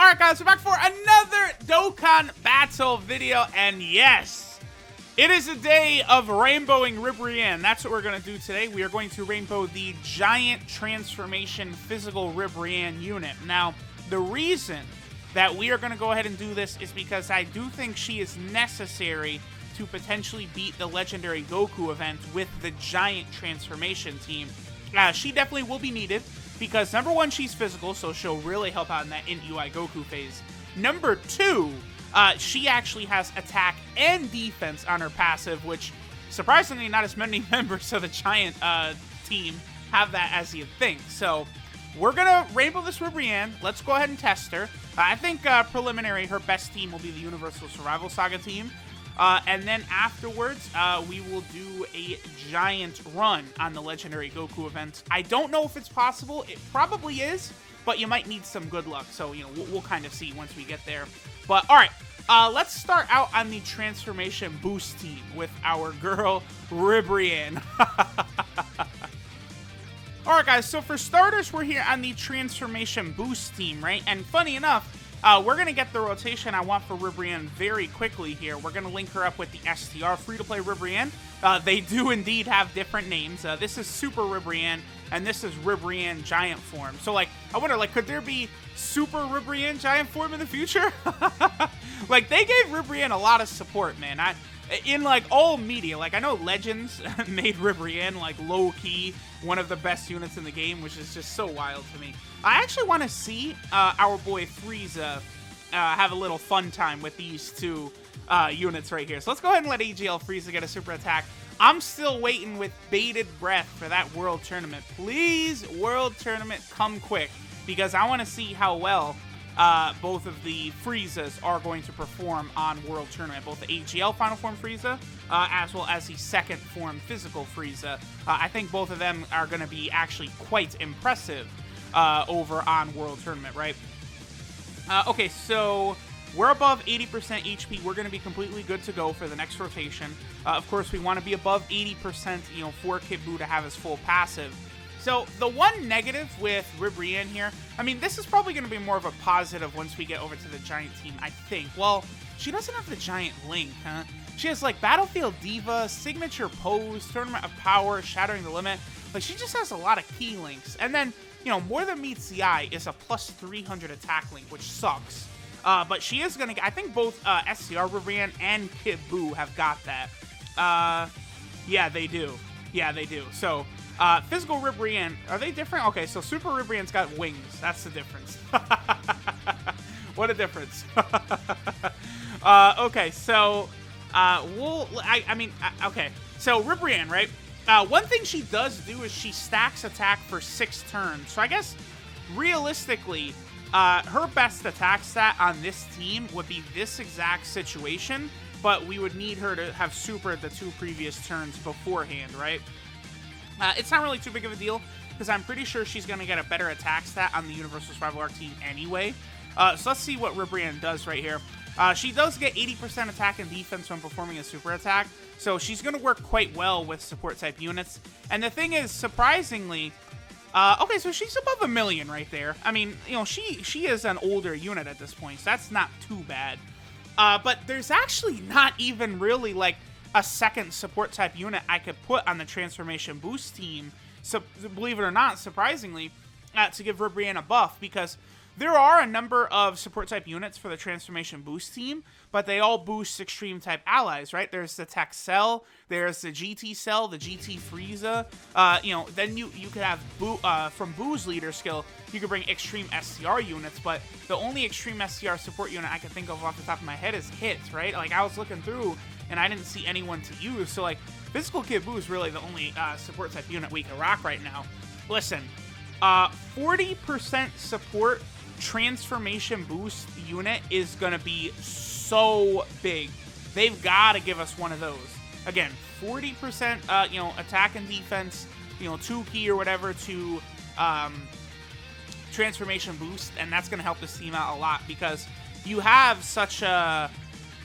Alright guys, we're back for another Dokkan battle video, and yes, it is a day of rainbowing RIBRIANNE. That's what we're going to do today. We are going to rainbow the giant transformation physical RIBRIANNE unit. Now, the reason that we are going to go ahead and do this is because I do think she is necessary to potentially beat the legendary Goku event with the giant transformation team. She definitely will be needed. Because, number one, she's physical, so she'll really help out in that UI Goku phase. Number two, she actually has attack and defense on her passive, which, surprisingly, not as many members of the Giant team have that as you'd think. So, we're going to rainbow this RIBRIANNE. Let's go ahead and test her. I think, preliminary, her best team will be the Universal Survival Saga team. And then afterwards, we will do a giant run on the legendary Goku event. I don't know if it's possible. It probably is, but you might need some good luck. So, you know, we'll kind of see once we get there. But, all right, let's start out on the transformation boost team with our girl, RIBRIANNE. All right, guys, so for starters, we're here on the transformation boost team, right? And funny enough, we're going to get the rotation I want for RIBRIANNE very quickly here. We're going to link her up with the STR, free-to-play RIBRIANNE. They do indeed have different names. This is Super RIBRIANNE, and this is RIBRIANNE Giant Form. So, like, I wonder, like, could there be Super RIBRIANNE Giant Form in the future? Like, they gave RIBRIANNE a lot of support, man. In, like, all media. Like, I know Legends made RIBRIANNE, like, low-key one of the best units in the game, which is just so wild to me. I actually want to see our boy Frieza have a little fun time with these two units right here. So let's go ahead and let AGL Frieza get a super attack. I'm still waiting with bated breath for that World Tournament. Please, World Tournament, come quick. Because I want to see how well both of the Friezas are going to perform on World Tournament. Both the AGL Final Form Frieza, as well as the second form Physical Frieza. I think both of them are going to be actually quite impressive over on World Tournament, right? Okay, so we're above 80% HP. We're going to be completely good to go for the next rotation. Of course, we want to be above 80%, you know, for Kid Buu to have his full passive. So, the one negative with RIBRIANNE here, I mean, this is probably going to be more of a positive once we get over to the Giant team, I think. Well, she doesn't have the Giant Link, huh? She has, like, Battlefield Diva, Signature Pose, Tournament of Power, Shattering the Limit. Like, she just has a lot of key links. And then, you know, More Than Meets the Eye is a plus 300 attack link, which sucks. But she is going to... I think both SCR RIBRIANNE and Kid Buu have got that. Yeah, they do. Yeah, they do. So... physical RIBRIANNE, are they different? Okay, so Super RIBRIANNE's got wings. That's the difference. What a difference. Okay, so, okay. So, RIBRIANNE, right? One thing she does do is she stacks attack for 6 turns. So, I guess, realistically, her best attack stat on this team would be this exact situation, but we would need her to have super the 2 previous turns beforehand, right? It's not really too big of a deal, because I'm pretty sure she's going to get a better attack stat on the Universal Survival Arc team anyway. So let's see what RIBRIANNE does right here. She does get 80% attack and defense when performing a super attack, so she's going to work quite well with support-type units. And the thing is, surprisingly, okay, so she's above 1 million right there. I mean, you know, she is an older unit at this point, so that's not too bad. But there's actually not even really, like, a second support type unit I could put on the transformation boost team, so believe it or not, surprisingly, to give RIBRIANNE a buff, because there are a number of support type units for the transformation boost team, but they all boost extreme type allies, right? There's the Tech Cell, there's the GT Cell, the GT Frieza, you know, then you could have from Buu's leader skill, you could bring extreme SCR units, but the only extreme SCR support unit I can think of off the top of my head is Hit, right? Like, I was looking through, and I didn't see anyone to use, so, like, Physical Kid Buu is really the only support type unit we can rock right now. Listen, 40% support transformation boost unit is going to be so big. They've got to give us one of those. Again, 40%, you know, attack and defense, you know, 2 key or whatever to transformation boost, and that's going to help this team out a lot, because you have such a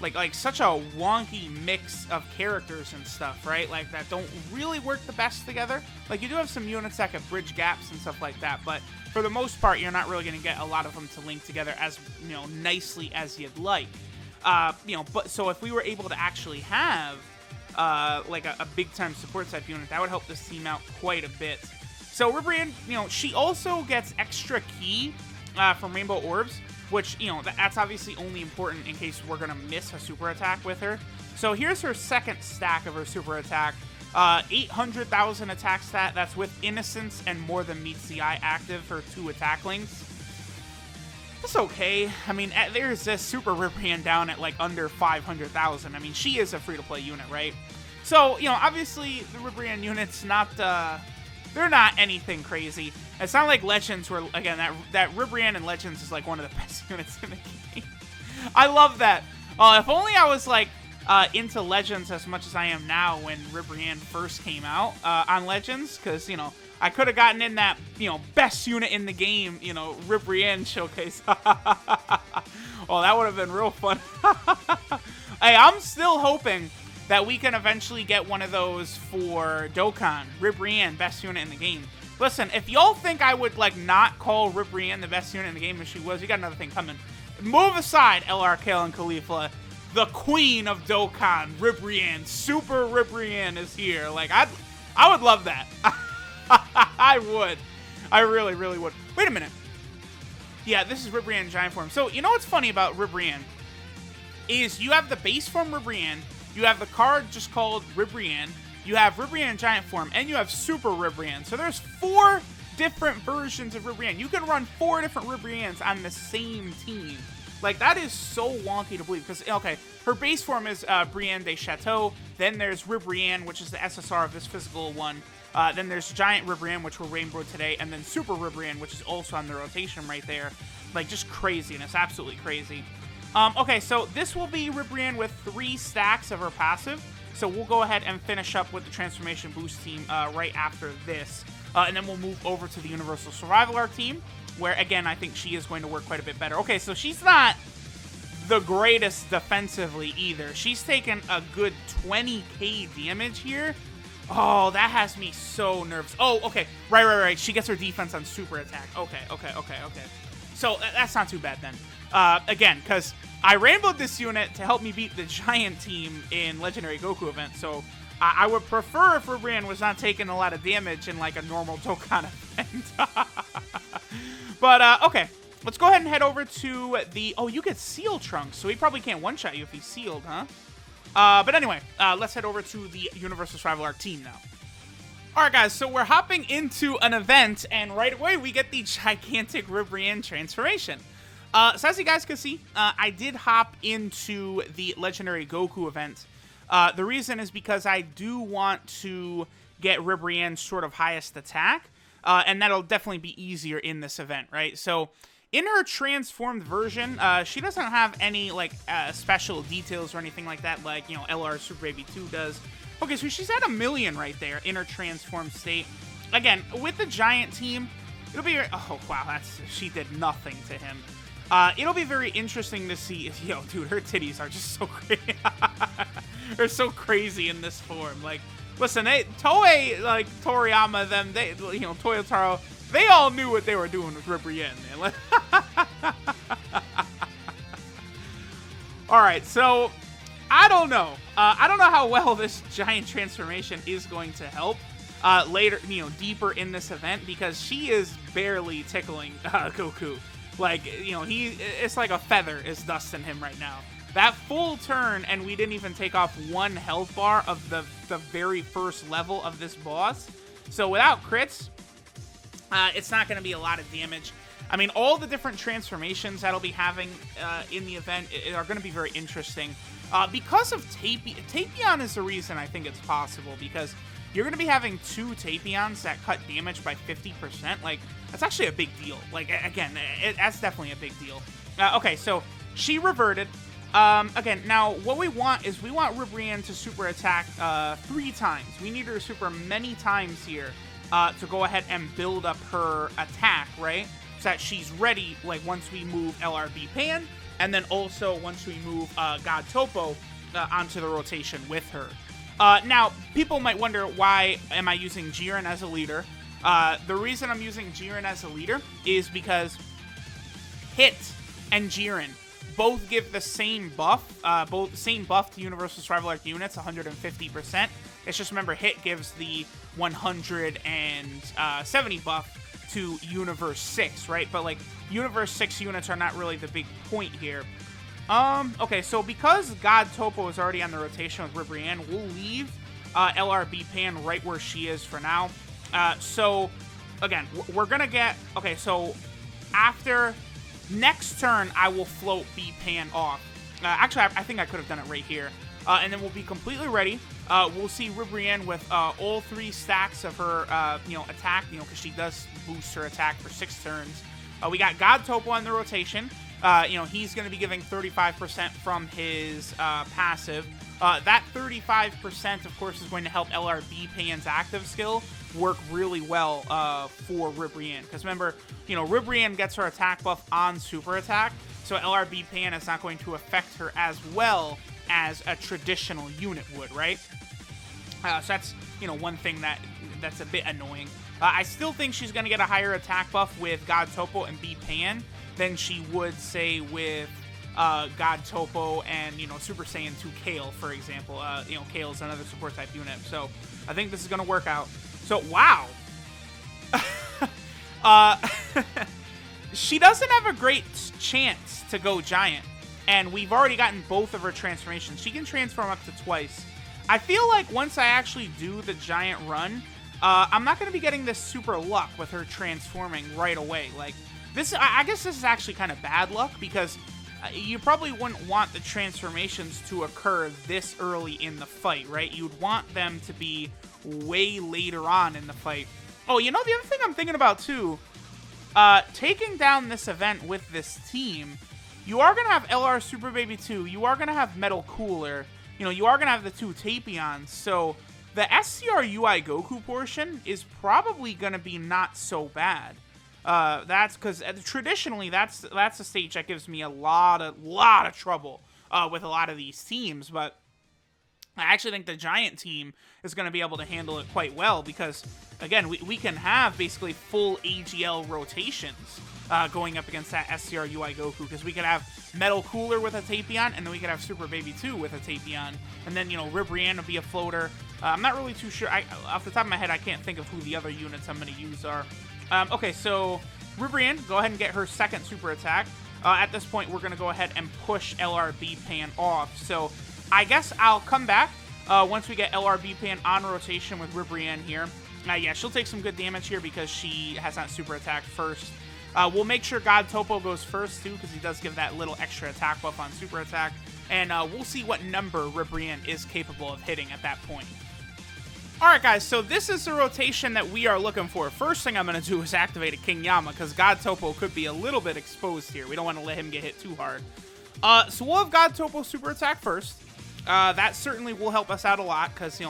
like such a wonky mix of characters and stuff, right? Like that don't really work the best together. Like you do have some units that can bridge gaps and stuff like that, but for the most part, you're not really going to get a lot of them to link together as, nicely as you'd like. But so if we were able to actually have like a big time support type unit, that would help this team out quite a bit. So RIBRIANNE, she also gets extra ki from Rainbow Orbs, which, that's obviously only important in case we're going to miss a super attack with her. So here's her second stack of her super attack. 800,000 attack stat, that's with Innocence and More Than Meets the Eye active for 2 attack links. That's okay. I mean, there's this super RIBRIANNE down at like under 500,000. I mean, she is a free-to-play unit, right? So, obviously the RIBRIANNE unit's not, they're not anything crazy. It's not like Legends where, again, that RIBRIANNE and Legends is like one of the best units in the game. I love that. If only I was like into Legends as much as I am now when RIBRIANNE first came out on Legends, because, I could have gotten in that, best unit in the game, RIBRIANNE showcase. Oh, that would have been real fun. Hey, I'm still hoping that we can eventually get one of those for Dokkan. RIBRIANNE, best unit in the game. Listen, if y'all think I would, like, not call RIBRIANNE the best unit in the game as she was, you got another thing coming. Move aside, LR, Kale, and Khalifa. The queen of Dokkan, RIBRIANNE, Super RIBRIANNE is here. Like, I would love that. I would. I really, really would. Wait a minute. Yeah, this is RIBRIANNE Giant Form. So, you know what's funny about RIBRIANNE? Is you have the base form RIBRIANNE, you have the card just called RIBRIANNE, you have RIBRIANNE Giant Form, and you have Super RIBRIANNE. So there's 4 different versions of RIBRIANNE. You can run 4 different RIBRIANNEs on the same team. Like, that is so wonky to believe. Because, okay, her base form is Brienne de Chateau. Then there's RIBRIANNE, which is the SSR of this physical one. Then there's Giant RIBRIANNE, which will Rainbow today. And then Super RIBRIANNE, which is also on the rotation right there. Like, just craziness. Absolutely crazy. Okay, so this will be RIBRIANNE with 3 stacks of her passive. So we'll go ahead and finish up with the Transformation Boost team right after this. And then we'll move over to the Universal Survival Arc team, where, again, I think she is going to work quite a bit better. Okay, so she's not the greatest defensively either. She's taken a good 20k damage here. Oh, that has me so nervous. Oh, okay. Right. She gets her defense on super attack. Okay. So that's not too bad then. Again, because I rainbowed this unit to help me beat the Giant team in Legendary Goku event, so I would prefer if RIBRIANNE was not taking a lot of damage in like a normal Dokkan event. But, okay. Let's go ahead and head over to the... Oh, you get Seal Trunks, so he probably can't one-shot you if he's sealed, huh? But anyway, let's head over to the Universal Survival Arc team now. Alright, guys, so we're hopping into an event, and right away we get the gigantic RIBRIANNE transformation. So as you guys can see, I did hop into the Legendary Goku event. The reason is because I do want to get RIBRIANNE's sort of highest attack, and that'll definitely be easier in this event, right? So in her transformed version, she doesn't have any like special details or anything like that, like, you know, LR Super Baby 2 does. Okay, so she's at 1 million right there in her transformed state. Again, with the Giant team, it'll be... Oh, wow, she did nothing to him. It'll be very interesting to see if... Yo, dude, her titties are just so crazy. They're so crazy in this form. Like, listen, Toei, like, Toriyama, them, they, you know, Toyotaro, they all knew what they were doing with RIBRIANNE, man. Alright, so... I don't know. I don't know how well this giant transformation is going to help later, you know, deeper in this event, because she is barely tickling Goku. Like, you know, it's like a feather is dusting him right now. That full turn, and we didn't even take off 1 health bar of the very first level of this boss. So without crits, it's not going to be a lot of damage. I mean, all the different transformations that'll be having in the event are going to be very interesting. Because of Tapion is the reason I think it's possible, because you're going to be having 2 Tapions that cut damage by 50%. Like, that's actually a big deal. Like, again, that's definitely a big deal. Okay, so she reverted. Again, now, what we want is we want RIBRIANNE to super attack 3 times. We need her to super many times here to go ahead and build up her attack, right? So that she's ready, like, once we move LRB Pan, And then also, once we move God Topo onto the rotation with her. Now, people might wonder, why am I using Jiren as a leader? The reason I'm using Jiren as a leader is because Hit and Jiren both give the same buff, to Universal Survival Arc units, 150%. It's just, remember, Hit gives the 170 buff to Universe 6, right? But, like, Universe 6 units are not really the big point here. Okay, so because God Topo is already on the rotation with RIBRIANNE, we'll leave LRB Pan right where she is for now. So, again, we're gonna get... Okay, so after next turn, I will float B-Pan off. Actually, I think I could have done it right here. And then we'll be completely ready. We'll see RIBRIANNE with all 3 stacks of her, attack, because she does boost her attack for 6 turns. We got God Topo on the rotation. He's going to be giving 35% from his passive. That 35%, of course, is going to help LRB Pan's active skill work really well for RIBRIANNE. Because remember, RIBRIANNE gets her attack buff on super attack, so LRB Pan is not going to affect her as well as a traditional unit would, right? So that's, one thing that's a bit annoying. I still think she's going to get a higher attack buff with God Topo and B-Pan than she would, say, with God Topo and, Super Saiyan 2 Kale, for example. Kale is another support type unit. So I think this is going to work out. So, wow. She doesn't have a great chance to go Giant. And we've already gotten both of her transformations. She can transform up to twice. I feel like once I actually do the Giant run, I'm not going to be getting this super luck with her transforming right away. Like, this, I guess this is actually kind of bad luck, because you probably wouldn't want the transformations to occur this early in the fight, right? You'd want them to be way later on in the fight. Oh, the other thing I'm thinking about, too, taking down this event with this team, you are going to have LR Super Baby 2, you are going to have Metal Cooler, you are going to have the 2 Tapions, so the SCR UI Goku portion is probably going to be not so bad. That's because traditionally that's a stage that gives me a lot of trouble with a lot of these teams, but I actually think the Giant team is going to be able to handle it quite well, because again, we can have basically full AGL rotations going up against that SCR UI Goku, because we could have Metal Cooler with a Tapion, and then we could have Super Baby 2 with a Tapion, and then RIBRIANNE would be a floater. I'm not really too sure. Off the top of my head, I can't think of who the other units I'm going to use are. Okay, so RIBRIANNE, go ahead and get her second super attack. At this point, we're going to go ahead and push LRB Pan off. So I guess I'll come back once we get LRB Pan on rotation with RIBRIANNE here. Yeah, she'll take some good damage here because she has not super attacked first. We'll make sure God Topo goes first, too, because he does give that little extra attack buff on super attack. And we'll see what number RIBRIANNE is capable of hitting at that point. Alright guys, so this is the rotation that we are looking for. First thing I'm going to do is activate a King Yama, because God Topo could be a little bit exposed here. We don't want to let him get hit too hard. So we'll have God Topo super attack first. That certainly will help us out a lot, because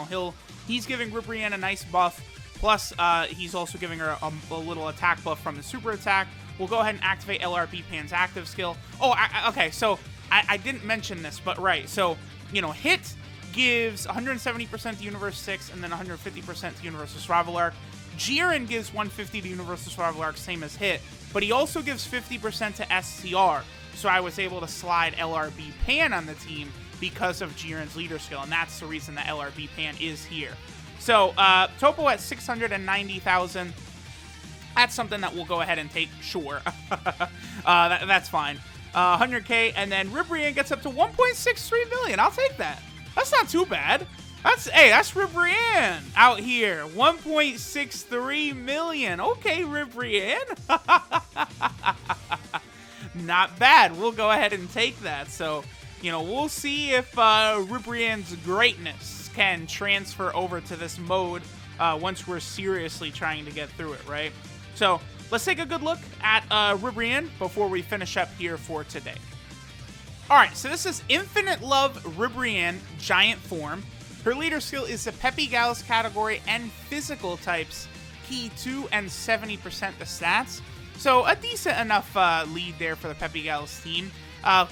he's giving RIBRIANNE a nice buff, plus he's also giving her a little attack buff from the super attack. We'll go ahead and activate LRB Pan's active skill. Oh, okay, so I didn't mention this, but right, so, Hit gives 170% to Universe 6, and then 150% to Universal Survival Arc. Jiren gives 150 to Universal Survival Arc, same as Hit, but he also gives 50% to SCR, so I was able to slide LRB Pan on the team because of Jiren's leader skill, and that's the reason that LRB Pan is here. So, Topo at 690,000, that's something that we'll go ahead and take, sure. That's fine. 100k, and then RIBRIANNE gets up to 1.63 million, I'll take that. That's not too bad. That's RIBRIANNE out here. 1.63 million. Okay, RIBRIANNE. Not bad. We'll go ahead and take that. So, we'll see if RIBRIANNE's greatness can transfer over to this mode once we're seriously trying to get through it, right? So, let's take a good look at RIBRIANNE before we finish up here for today. Alright, so this is Infinite Love RIBRIANNE Giant form. Her leader skill is the Peppy Gallus category and physical types, key 2 and 70% the stats. So a decent enough lead there for the Peppy Gals team.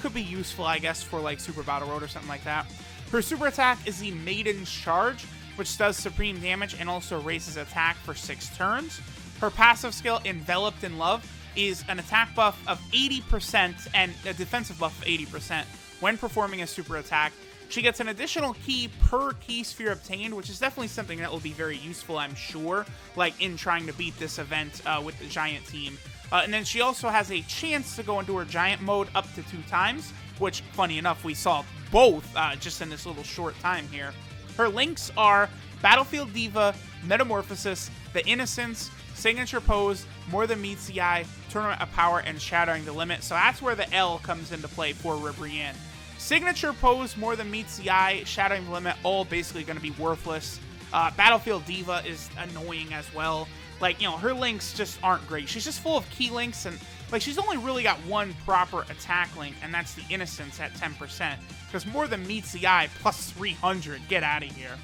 Could be useful, I guess, for like Super Battle Road or something like that. Her super attack is the Maiden's Charge, which does supreme damage and also raises attack for 6 turns. Her passive skill, Enveloped in Love, is an attack buff of 80% and a defensive buff of 80% when performing a super attack. She gets an additional key per key sphere obtained, which is definitely something that will be very useful, I'm sure, like in trying to beat this event with the Giant team. And then she also has a chance to go into her Giant mode up to 2 times, which, funny enough, we saw both just in this little short time here. Her links are Battlefield Diva, Metamorphosis, The Innocence, Signature Pose, More Than Meets the Eye, Tournament of Power, and Shattering the Limit. So that's where the L comes into play for RIBRIANNE. Signature Pose, More Than Meets the Eye, Shattering the Limit, all basically going to be worthless. Battlefield Diva is annoying as well. Like, you know, her links just aren't great. She's just full of key links, and, like, she's only really got one proper attack link, and that's the Innocence at 10%. Because More Than Meets the Eye plus 300. Get out of here.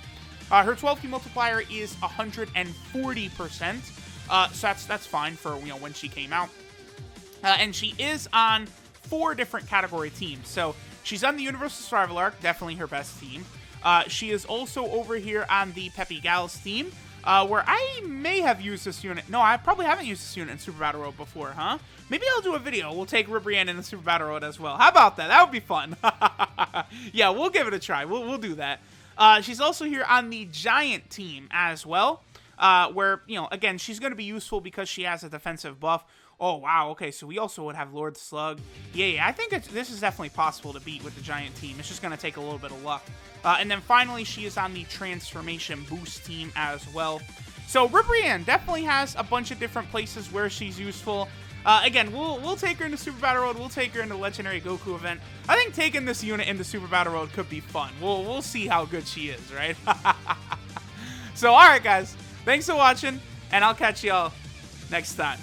Her 12 key multiplier is 140%. So that's fine for, you know, when she came out. And she is on 4 different category teams. So she's on the Universal Survival Arc, definitely her best team. She is also over here on the Peppy Gals team, where I may have used this unit. No, I probably haven't used this unit in Super Battle Road before, huh? Maybe I'll do a video. We'll take RIBRIANNE in the Super Battle Road as well. How about that? That would be fun. Yeah, we'll give it a try. We'll do that. She's also here on the Giant team as well, where, you know, again, she's going to be useful because she has a defensive buff. Oh, wow. Okay, so we also would have Lord Slug. Yeah, I think this is definitely possible to beat with the Giant team. It's just going to take a little bit of luck. And then finally, she is on the Transformation Boost team as well. So RIBRIANNE definitely has a bunch of different places where she's useful. Again, we'll take her into Super Battle Road. We'll take her into Legendary Goku event. I think taking this unit into Super Battle Road could be fun. We'll see how good she is, right? So, all right, guys. Thanks for watching, and I'll catch y'all next time.